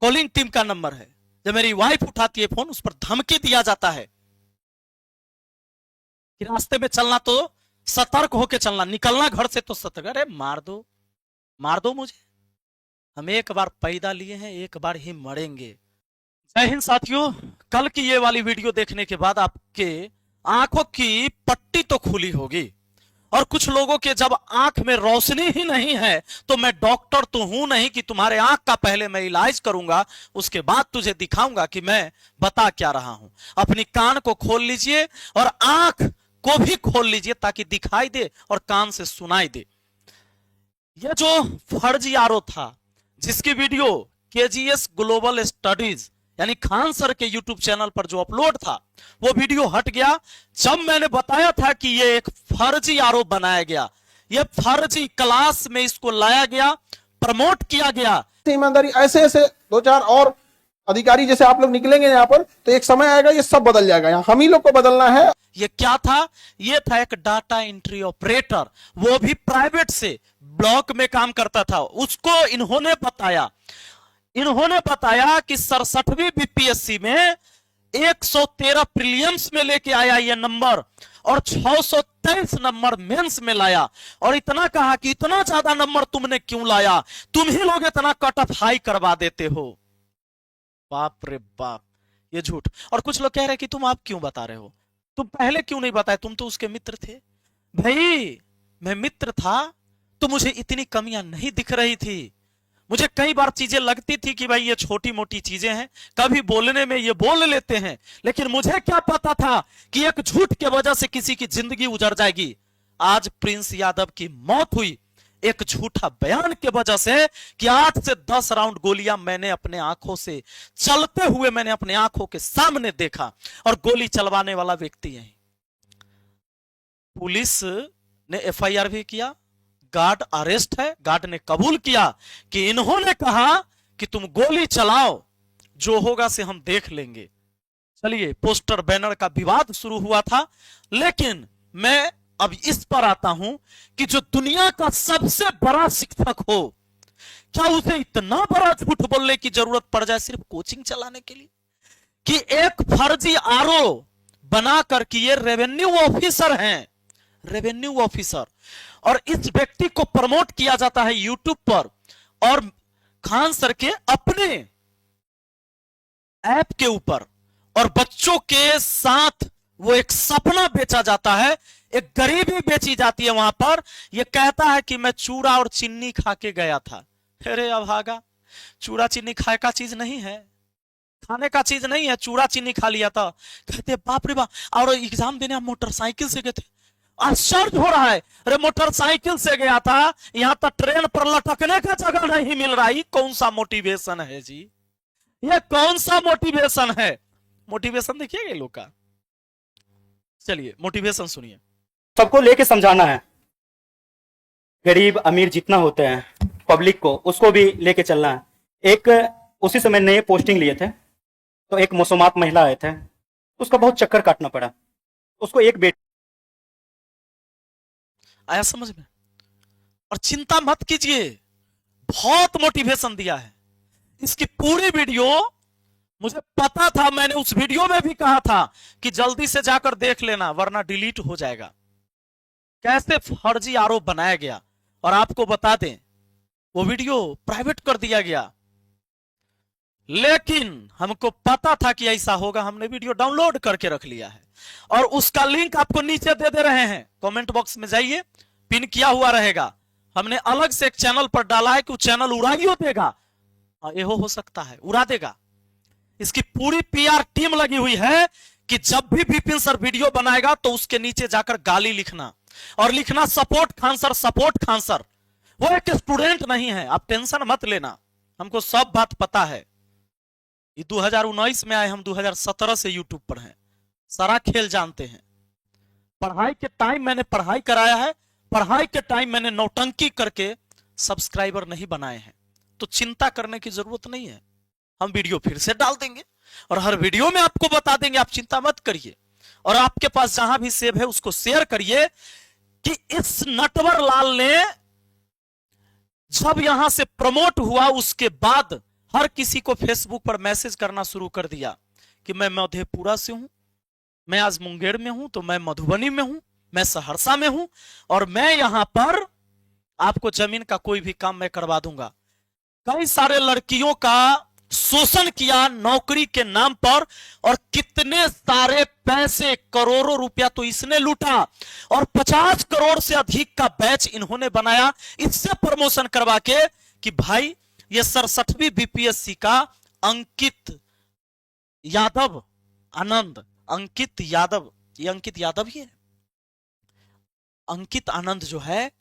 Calling team का number है। जब मेरी वाइफ उठाती है फोन, उस पर धमकी दिया जाता है कि रास्ते में चलना तो सतर्क होकर चलना, निकलना घर से तो सतर्क। अरे मार दो मुझे, हम एक बार पैदा लिए हैं, एक बार ही मरेंगे। जय हिंद साथियों। कल की ये वाली वीडियो देखने के बाद आपके आंखों की पट्टी तो खुली होगी, और कुछ लोगों के जब आंख में रोशनी ही नहीं है तो मैं डॉक्टर तो हूं नहीं कि तुम्हारे आंख का पहले मैं इलाज करूंगा, उसके बाद तुझे दिखाऊंगा कि मैं बता क्या रहा हूं। अपनी कान को खोल लीजिए और आंख को भी खोल लीजिए ताकि दिखाई दे और कान से सुनाई दे। यह जो फर्जी आरोप था, जिसकी वीडियो केजीएस ग्लोबल स्टडीज यानी खान सर के यूट्यूब चैनल पर जो अपलोड था, वो वीडियो हट गया जब मैंने बताया था कि ये एक फर्जी आरोप बनाया गया, ये फर्जी क्लास में इसको लाया गया, प्रमोट किया गया। ईमानदारी ऐसे ऐसे दो चार और अधिकारी जैसे आप लोग निकलेंगे यहाँ पर तो एक समय आएगा ये सब बदल जाएगा। यहाँ हम ही लोग को बदलना है। ये क्या था? ये था एक डाटा एंट्री ऑपरेटर, वो भी प्राइवेट से ब्लॉक में काम करता था। उसको इन्होंने बताया कि 67वीं बीपीएससी में 113 प्रीलिम्स में लेके आया ये नंबर और 623 नंबर मेंस में लाया, और इतना कहा कि इतना ज्यादा नंबर तुमने क्यों लाया, तुम ही लोग इतना कट ऑफ हाई करवा देते हो। बाप रे बाप, ये झूठ। और कुछ लोग कह रहे हैं कि तुम आप क्यों बता रहे हो, तुम पहले क्यों नहीं बताए, तुम तो उसके मित्र थे। भाई मैं मित्र था तो मुझे इतनी कमियां नहीं दिख रही थी। मुझे कई बार चीजें लगती थी कि भाई ये छोटी मोटी चीजें हैं, कभी बोलने में ये बोल लेते हैं, लेकिन मुझे क्या पता था कि एक झूठ के वजह से किसी की जिंदगी उजड़ जाएगी। आज प्रिंस यादव की मौत हुई एक झूठा बयान के वजह से कि 8 से 10 राउंड गोलियां मैंने अपने आंखों से चलते हुए मैंने अपने आंखों के सामने देखा, और गोली चलवाने वाला व्यक्ति है। पुलिस ने एफआईआर भी किया, गार्ड अरेस्ट है, गार्ड ने कबूल किया कि इन्होंने कहा कि तुम गोली चलाओ, जो होगा से हम देख लेंगे। चलिए, पोस्टर बैनर का विवाद शुरू हुआ था, लेकिन मैं अब इस पर आता हूं कि जो दुनिया का सबसे बड़ा शिक्षक हो, क्या उसे इतना बड़ा झूठ बोलने की जरूरत पड़ जाए सिर्फ कोचिंग चलाने के लिए? कि एक फर्जी आरोप बनाकर कि ये रेवेन्यू ऑफिसर हैं, रेवेन्यू ऑफिसर, और इस व्यक्ति को प्रमोट किया जाता है यूट्यूब पर, और खान सर के अपने ऐप के ऊपर, और बच्चों के साथ वो एक सपना बेचा जाता है, एक गरीबी बेची जाती है वहां पर। ये कहता है कि मैं चूड़ा और चीनी खा के गया था। अरे अभागा, चूड़ा चीनी खाए का चीज नहीं है, खाने का चीज नहीं है, चूड़ा चीनी खा लिया था। कहते बाप रे बाप, और एग्जाम देने आप मोटरसाइकिल से गए थे। आश्चर्य हो रहा है, अरे मोटरसाइकिल से गया था, यहां तक ट्रेन पर लटकने का जगह नहीं मिल रहा। कौन सा मोटिवेशन है जी, ये कौन सा मोटिवेशन है? मोटिवेशन देखिए लोग का। चलिए मोटिवेशन सुनिए। सबको लेके समझाना है, गरीब अमीर जितना होते हैं पब्लिक को, उसको भी लेके चलना है। एक उसी समय नए पोस्टिंग लिए थे तो एक मौसमात महिला आए थे, उसका बहुत चक्कर काटना पड़ा। उसको एक बेटी आया समझ में? और चिंता मत कीजिए, बहुत मोटिवेशन दिया है। इसकी पूरी वीडियो मुझे पता था, मैंने उस वीडियो में भी कहा था कि जल्दी से जाकर देख लेना वरना डिलीट हो जाएगा। कैसे फर्जी आरोप बनाया गया, और आपको बता दें वो वीडियो प्राइवेट कर दिया गया, लेकिन हमको पता था कि ऐसा होगा। हमने वीडियो डाउनलोड करके रख लिया है, और उसका लिंक आपको नीचे दे रहे हैं, कमेंट बॉक्स में जाइए, पिन किया हुआ रहेगा। हमने अलग से एक चैनल पर डाला है कि वो चैनल उड़ा ही देगा, ये हो सकता है उड़ा देगा। इसकी पूरी पीआर टीम लगी हुई है कि जब भी विपिन सर वीडियो बनाएगा तो उसके नीचे जाकर गाली लिखना, और लिखना support Khan sir, support Khan sir. वो एक स्टूडेंट नहीं है, आप टेंशन मत लेना, हमको सब बात पता है। ये 2019 में आए, हम 2017 से यूट्यूब पर हैं, सारा खेल जानते हैं। पढ़ाई के टाइम मैंने पढ़ाई कराया है, पढ़ाई के टाइम मैंने नौटंकी करके सब्सक्राइबर नहीं बनाए हैं, तो चिंता करने की जरूरत नहीं है। हम वीडियो फिर से डाल देंगे और हर वीडियो में आपको बता देंगे, आप चिंता मत करिए। और आपके पास जहां भी सेव है उसको शेयर करिए कि इस नटवर लाल ने जब यहां से प्रमोट हुआ उसके बाद हर किसी को फेसबुक पर मैसेज करना शुरू कर दिया कि मैं मधेपुरा से हूं, मैं आज मुंगेर में हूं, तो मैं मधुबनी में हूं, मैं सहरसा में हूं, और मैं यहां पर आपको जमीन का कोई भी काम मैं करवा दूंगा। कई सारे लड़कियों का शोषण किया नौकरी के नाम पर, और कितने सारे पैसे, करोड़ों रुपया तो इसने लूटा, और 50 करोड़ से अधिक का बैच इन्होंने बनाया इससे प्रमोशन करवा के कि भाई ये 67वीं बीपीएससी का अंकित यादव आनंद, अंकित यादव, ये अंकित यादव ही है। अंकित आनंद जो है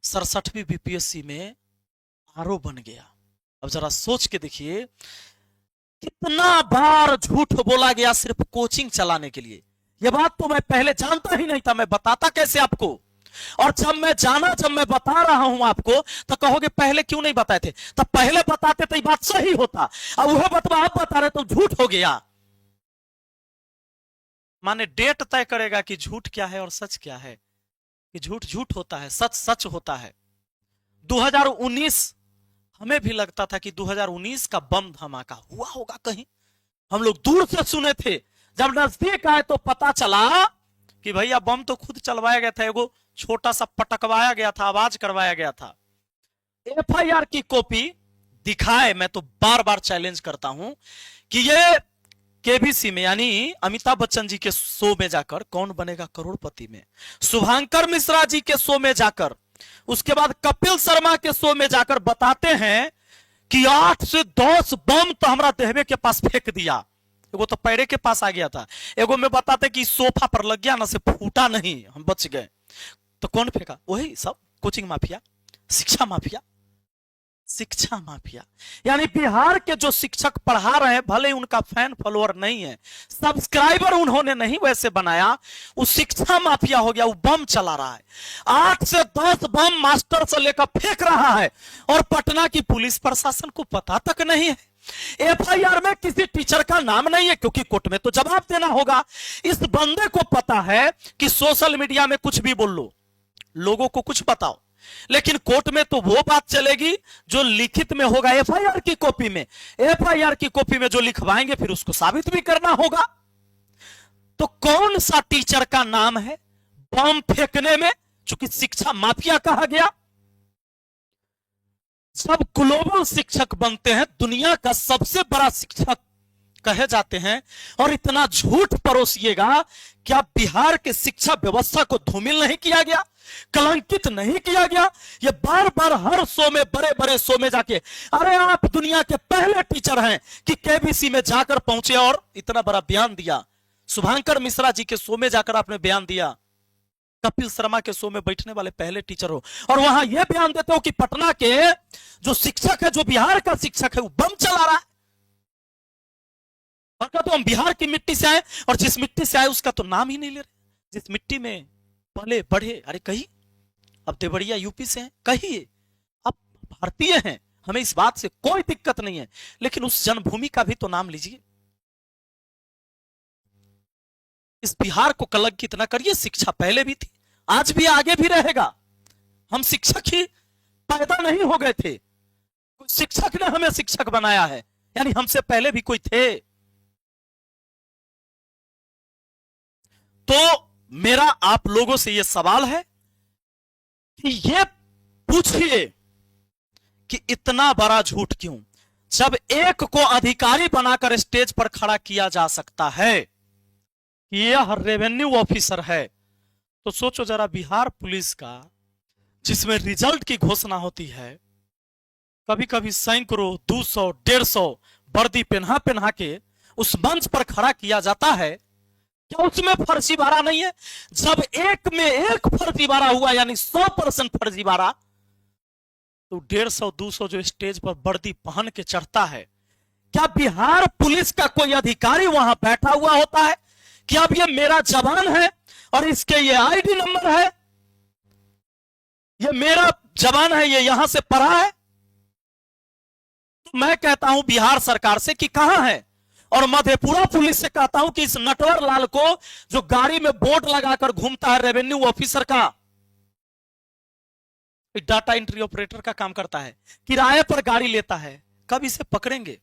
67वीं बीपीएससी में आरओ बन गया। अब जरा सोच के देखिए कितना बार झूठ बोला गया सिर्फ कोचिंग चलाने के लिए। यह बात तो मैं पहले जानता ही नहीं था, मैं बताता कैसे आपको, और जब मैं जाना, जब मैं बता रहा हूं आपको तो कहोगे पहले क्यों नहीं बताए थे। तब पहले बताते तो ये बात सही होता, अब वह बतवा आप बता रहे तो झूठ हो गया। माने डेट तय करेगा कि झूठ क्या है और सच क्या है, कि झूठ झूठ होता है, सच सच होता है। 2019 हमें भी लगता था कि 2019 का बम धमाका हुआ होगा कहीं, हम लोग दूर से सुने थे, जब नजदीक आए तो पता चला कि भैया बम तो खुद चलवाया गया था, एगो छोटा सा पटकवाया गया था, आवाज करवाया गया था। एफआईआर की कॉपी दिखाए, मैं तो बार बार चैलेंज करता हूं कि ये केबीसी में यानी अमिताभ बच्चन जी के शो में जाकर कौन बनेगा करोड़पति में, शुभांकर मिश्रा जी के शो में जाकर, उसके बाद कपिल शर्मा के शो में जाकर बताते हैं कि 8 से 10 बम तो हमारा देहबे के पास फेंक दिया, एगो तो पैरे के पास आ गया था, एगो में बताते कि सोफा पर लग गया ना, से फूटा नहीं, हम बच गए। तो कौन फेंका? वही सब कोचिंग माफिया, शिक्षा माफिया, शिक्षा माफिया। यानी बिहार के जो शिक्षक पढ़ा रहे हैं, भले उनका फैन फॉलोअर नहीं है, सब्सक्राइबर उन्होंने नहीं वैसे बनाया, वो शिक्षा माफिया हो गया, वो बम चला रहा है। 8 से 10 बम मास्टर से लेकर फेंक रहा है, और पटना की पुलिस प्रशासन को पता तक नहीं है। एफआईआर में किसी टीचर का नाम नहीं है, क्योंकि कोर्ट में तो जवाब देना होगा। इस बंदे को पता है कि सोशल मीडिया में कुछ भी बोल लो, लोगों को कुछ बताओ, लेकिन कोर्ट में तो वो बात चलेगी जो लिखित में होगा। एफआईआर की कॉपी में, एफआईआर की कॉपी में जो लिखवाएंगे फिर उसको साबित भी करना होगा। तो कौन सा टीचर का नाम है बम फेंकने में, चूंकि शिक्षा माफिया कहा गया। सब ग्लोबल शिक्षक बनते हैं, दुनिया का सबसे बड़ा शिक्षक कहे जाते हैं, और इतना झूठ परोसिएगा। क्या बिहार के शिक्षा व्यवस्था को धूमिल नहीं किया गया, कलंकित नहीं किया गया? ये बार बार हर शो में, बड़े बड़े शो में जाके, अरे आप दुनिया के पहले टीचर हैं कि केबीसी में जाकर पहुंचे और इतना बड़ा बयान दिया। शुभांकर मिश्रा जी के शो में जाकर आपने बयान दिया, कपिल शर्मा के शो में बैठने वाले पहले टीचर हो, और वहां यह बयान देते हो कि पटना के जो शिक्षक है, जो बिहार का शिक्षक है, वो बम चला रहा है। और कहते हम बिहार की मिट्टी से आए, और जिस मिट्टी से आए उसका तो नाम ही नहीं ले रहे, जिस मिट्टी में पले बढ़े। अरे कही अब देवरिया यूपी से हैं, कहिए अब भारतीय हैं, हमें इस बात से कोई दिक्कत नहीं है, लेकिन उस जन्मभूमि का भी तो नाम लीजिए। इस बिहार को कलंकित न करिए। शिक्षा पहले भी थी, आज भी, आगे भी रहेगा। हम शिक्षक ही पैदा नहीं हो गए थे, शिक्षक ने हमें शिक्षक बनाया है, यानी हमसे पहले भी कोई थे। तो मेरा आप लोगों से यह सवाल है कि यह पूछिए कि इतना बड़ा झूठ क्यों, जब एक को अधिकारी बनाकर स्टेज पर खड़ा किया जा सकता है कि यह रेवेन्यू ऑफिसर है, तो सोचो जरा बिहार पुलिस का, जिसमें रिजल्ट की घोषणा होती है, कभी कभी सैकड़ों, 200, 150 वर्दी पहना पहना के उस मंच पर खड़ा किया जाता है, क्या उसमें फर्जीवाड़ा नहीं है? जब एक में एक फर्जीवाड़ा हुआ, यानी 100% फर्जीवाड़ा, तो 150, 200 जो स्टेज पर वर्दी पहन के चढ़ता है, क्या बिहार पुलिस का कोई अधिकारी वहां बैठा हुआ होता है कि अब ये मेरा जवान है और इसके ये आईडी नंबर है, ये मेरा जवान है, ये यहां से पढ़ा है? तो मैं कहता हूं बिहार सरकार से कि कहां है, और मधेपुरा पुलिस से कहता हूं कि इस नटवर लाल को, जो गाड़ी में बोर्ड लगाकर घूमता है रेवेन्यू ऑफिसर का, डाटा एंट्री ऑपरेटर का काम करता है, किराए पर गाड़ी लेता है, कब इसे पकड़ेंगे?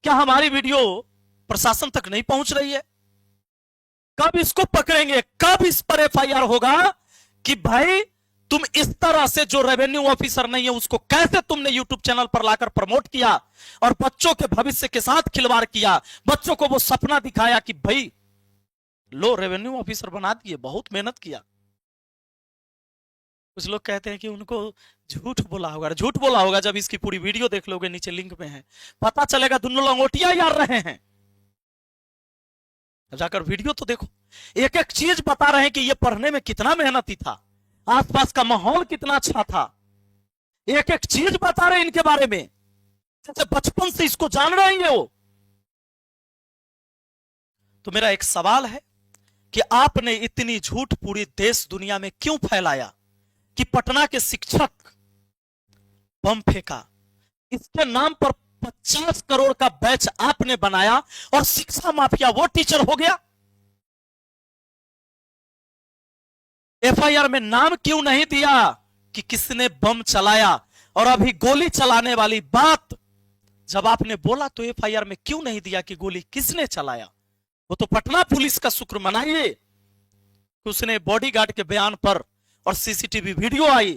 क्या हमारी वीडियो प्रशासन तक नहीं पहुंच रही है? कब इसको पकड़ेंगे? कब इस पर एफआईआर होगा कि भाई तुम इस तरह से जो रेवेन्यू ऑफिसर नहीं है उसको कैसे तुमने यूट्यूब चैनल पर लाकर प्रमोट किया और बच्चों के भविष्य के साथ खिलवाड़ किया, बच्चों को वो सपना दिखाया कि भाई लो रेवेन्यू ऑफिसर बना दिए, बहुत मेहनत किया। कुछ लोग कहते हैं कि उनको झूठ बोला होगा। झूठ बोला होगा जब इसकी पूरी वीडियो देख लोगे, नीचे लिंक में है, पता चलेगा दोनों लंगोटियां यार रहे हैं। जाकर वीडियो तो देखो, एक एक चीज बता रहे हैं कि ये पढ़ने में कितना मेहनती था, आसपास का माहौल कितना अच्छा था, एक एक चीज बता रहे हैं इनके बारे में, जैसे बचपन से इसको जान रहे हैं वो। तो मेरा एक सवाल है कि आपने इतनी झूठ पूरी देश दुनिया में क्यों फैलाया कि पटना के शिक्षक बम फेंका, इसके नाम पर 50 करोड़ का बैच आपने बनाया और शिक्षा माफिया वो टीचर हो गया? एफआईआर में नाम क्यों नहीं दिया कि किसने बम चलाया? और अभी गोली चलाने वाली बात जब आपने बोला तो एफआईआर में क्यों नहीं दिया कि गोली किसने चलाया? वो तो पटना पुलिस का शुक्र मनाइए कि उसने बॉडीगार्ड के बयान पर, और सीसीटीवी वीडियो आई,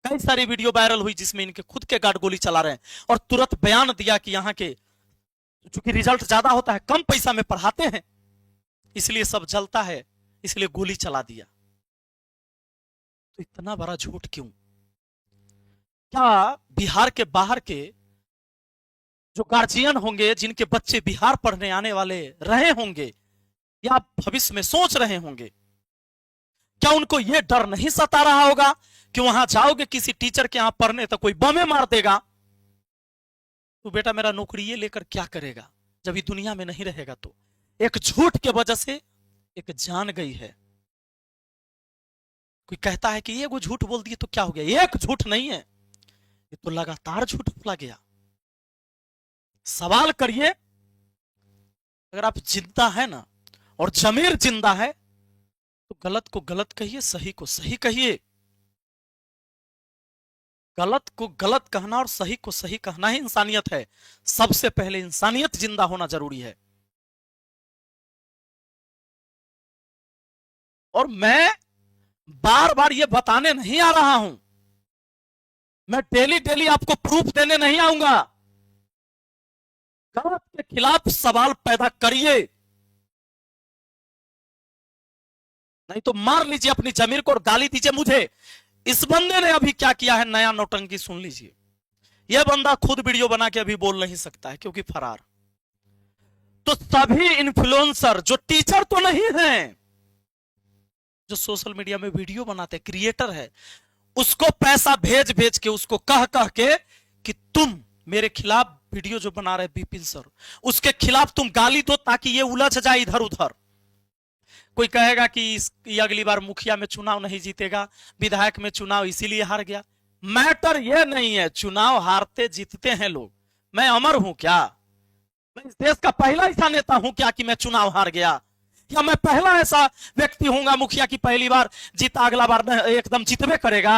कई सारी वीडियो वायरल हुई जिसमें इनके खुद के गार्ड गोली चला रहे हैं, और तुरंत बयान दिया कि यहां के चूंकि रिजल्ट ज्यादा होता है, कम पैसा में पढ़ाते हैं, इसलिए सब जलता है, इसलिए गोली चला दिया। तो इतना बड़ा झूठ क्यों? क्या बिहार के बाहर के जो गार्जियन होंगे, जिनके बच्चे बिहार पढ़ने आने वाले रहे होंगे या भविष्य में सोच रहे होंगे, क्या उनको यह डर नहीं सता रहा होगा कि वहां जाओगे किसी टीचर के यहां पढ़ने तो कोई बमे मार देगा, तो बेटा मेरा नौकरी ये लेकर क्या करेगा जब ये दुनिया में नहीं रहेगा? तो एक झूठ के वजह से एक जान गई है। कोई कहता है कि ये वो झूठ बोल दिए तो क्या हो गया? एक झूठ नहीं है, ये तो लगातार झूठ बोला गया। सवाल करिए, अगर आप जिंदा है ना और जमीर जिंदा है तो गलत को गलत कहिए, सही को सही कहिए। गलत को गलत कहना और सही को सही कहना ही इंसानियत है। सबसे पहले इंसानियत जिंदा होना जरूरी है। और मैं बार बार ये बताने नहीं आ रहा हूं, मैं डेली डेली आपको प्रूफ देने नहीं आऊंगा। गलत के खिलाफ सवाल पैदा करिए, नहीं तो मार लीजिए अपनी जमीर को और गाली दीजिए मुझे। इस बंदे ने अभी क्या किया है, नया नौटंकी सुन लीजिए। यह बंदा खुद वीडियो बना के अभी बोल नहीं सकता है क्योंकि फरार। तो सभी इन्फ्लुएंसर जो टीचर तो नहीं हैं, जो सोशल मीडिया में वीडियो बनाते क्रिएटर है, उसको पैसा भेज भेज के, उसको कह कह के कि तुम मेरे खिलाफ वीडियो जो बना रहे बिपिन सर, उसके खिलाफ तुम गाली दो ताकि ये उलझ जाए इधर उधर। कोई कहेगा कि अगली बार मुखिया में चुनाव नहीं जीतेगा, विधायक में चुनाव इसीलिए हार गया। मैटर ये नहीं है, चुनाव हारते जीतते हैं लोग। मैं अमर हूं क्या? मैं इस देश का पहला ऐसा नेता हूं क्या कि मैं चुनाव हार गया? या मैं पहला ऐसा व्यक्ति हूंगा मुखिया की पहली बार जीता, अगला बार एकदम जीतवे करेगा?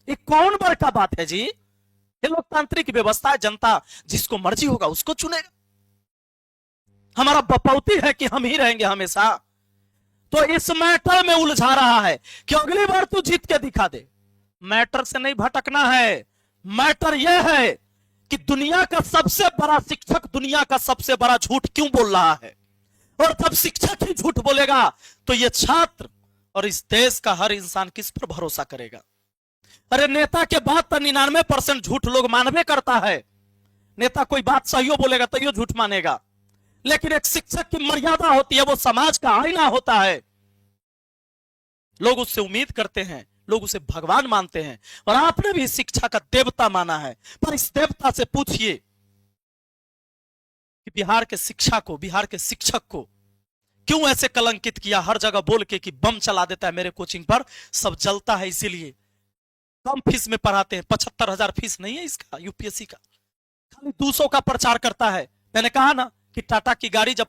ये कौन बड़का बात है जी? ये लोकतांत्रिक व्यवस्था है, जनता जिसको मर्जी होगा उसको चुनेगा। हमारा बपौती है कि हम ही रहेंगे हमेशा। तो इस मैटर में उलझा रहा है कि अगली बार तू जीत के दिखा दे। मैटर से नहीं भटकना है। मैटर यह है कि दुनिया का सबसे बड़ा शिक्षक दुनिया का सबसे बड़ा झूठ क्यों बोल रहा है? और जब शिक्षक ही झूठ बोलेगा तो ये छात्र और इस देश का हर इंसान किस पर भरोसा करेगा? अरे नेता के बात तो 99% झूठ लोग मानवे करता है। नेता कोई बात सही बोलेगा तो ये झूठ मानेगा, लेकिन एक शिक्षक की मर्यादा होती है, वो समाज का आईना होता है। लोग उससे उम्मीद करते हैं, लोग उसे भगवान मानते हैं, और आपने भी शिक्षा का देवता माना है। पर इस देवता से पूछिए कि बिहार के शिक्षा को, बिहार के शिक्षक को क्यों ऐसे कलंकित किया, हर जगह बोल के कि बम चला देता है मेरे कोचिंग पर, सब जलता है इसीलिए। कम फीस में पढ़ाते हैं, 75,000 फीस नहीं है इसका यूपीएससी का, खाली 200 का प्रचार करता है। मैंने कहा ना कि टाटा की गाड़ी जब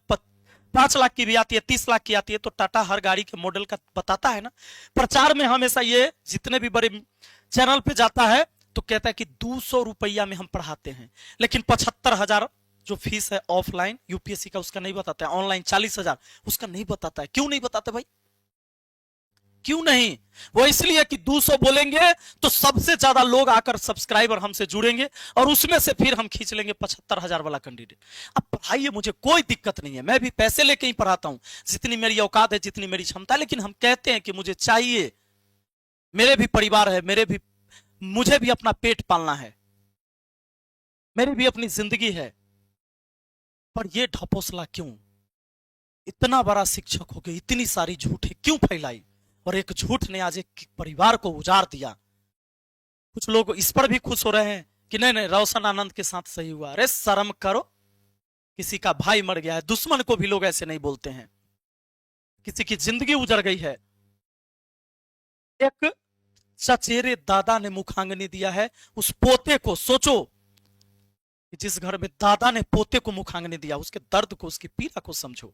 5 लाख की भी आती है, 30 लाख की आती है, तो टाटा हर गाड़ी के मॉडल का बताता है ना। प्रचार में हमेशा ये जितने भी बड़े चैनल पे जाता है तो कहता है कि 200 रुपया में हम पढ़ाते हैं, लेकिन 75,000 जो फीस है ऑफलाइन यूपीएससी का उसका नहीं बताता है, ऑनलाइन 40,000 उसका नहीं बताता है। क्यों नहीं बताते भाई, क्यों नहीं? वो इसलिए कि 200 बोलेंगे तो सबसे ज्यादा लोग आकर सब्सक्राइबर हमसे जुड़ेंगे और उसमें से फिर हम खींच लेंगे 75,000 वाला कैंडिडेट। अब पढ़ाइए, मुझे कोई दिक्कत नहीं है, मैं भी पैसे लेके ही पढ़ाता हूं, जितनी मेरी औकात है, जितनी मेरी क्षमता है। लेकिन हम कहते हैं कि मुझे चाहिए, मेरे भी परिवार है, मुझे भी अपना पेट पालना है, मेरी भी अपनी जिंदगी है। पर ये ढपोसला क्यों? इतना बड़ा शिक्षक हो गए, इतनी सारी झूठे क्यों फैलाई? और एक झूठ ने आज एक परिवार को उजाड़ दिया। कुछ लोग इस पर भी खुश हो रहे हैं कि नहीं नहीं रोशन आनंद के साथ सही हुआ। अरे शर्म करो, किसी का भाई मर गया है, दुश्मन को भी लोग ऐसे नहीं बोलते हैं। किसी की जिंदगी उजड़ गई है। एक चचेरे दादा ने मुखाग्नि दिया है उस पोते को। सोचो कि जिस घर में दादा ने पोते को मुखाग्नि दिया, उसके दर्द को, उसकी पीड़ा को समझो।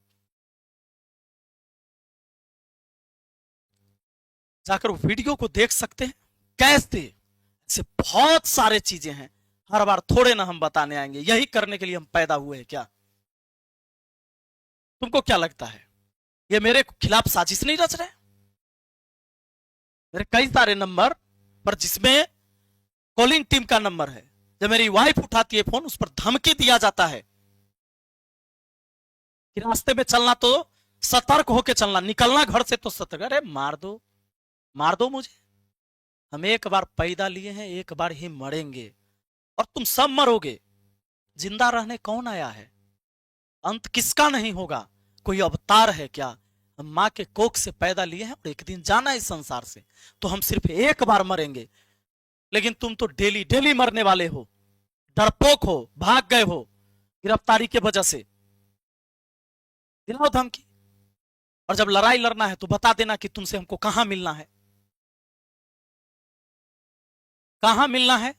जाकर वीडियो को देख सकते हैं कैसे। ऐसे बहुत सारे चीजें हैं, हर बार थोड़े ना हम बताने आएंगे। यही करने के लिए हम पैदा हुए हैं क्या? तुमको क्या लगता है ये मेरे खिलाफ साजिश नहीं रच रहे? मेरे कई सारे नंबर पर जिसमें कॉलिंग टीम का नंबर है, जब मेरी वाइफ उठाती है फोन, उस पर धमकी दिया जाता है कि रास्ते में चलना तो सतर्क होकर चलना, निकलना घर से तो सतर्क। अरे मार दो मुझे, हम एक बार पैदा लिए हैं, एक बार ही मरेंगे और तुम सब मरोगे। जिंदा रहने कौन आया है? अंत किसका नहीं होगा? कोई अवतार है क्या? हम मां के कोख से पैदा लिए हैं और एक दिन जाना है इस संसार से, तो हम सिर्फ एक बार मरेंगे। लेकिन तुम तो डेली डेली मरने वाले हो, डरपोक हो, भाग गए हो गिरफ्तारी के वजह से। दिलाओ धमकी, और जब लड़ाई लड़ना है तो बता देना कि तुमसे हमको कहां मिलना है, कहां मिलना है।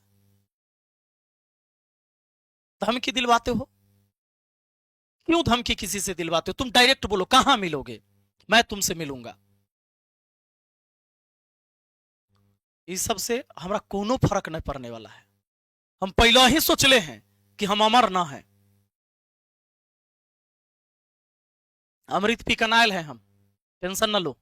धमकी दिलवाते हो, क्यों धमकी किसी से दिलवाते हो? तुम डायरेक्ट बोलो कहां मिलोगे, मैं तुमसे मिलूंगा। इस सब से हमारा कोनो फर्क नहीं पड़ने वाला है। हम पहले ही सोचले हैं कि हम अमर ना हैं, अमृत पी कनायल है हम, टेंशन न लो।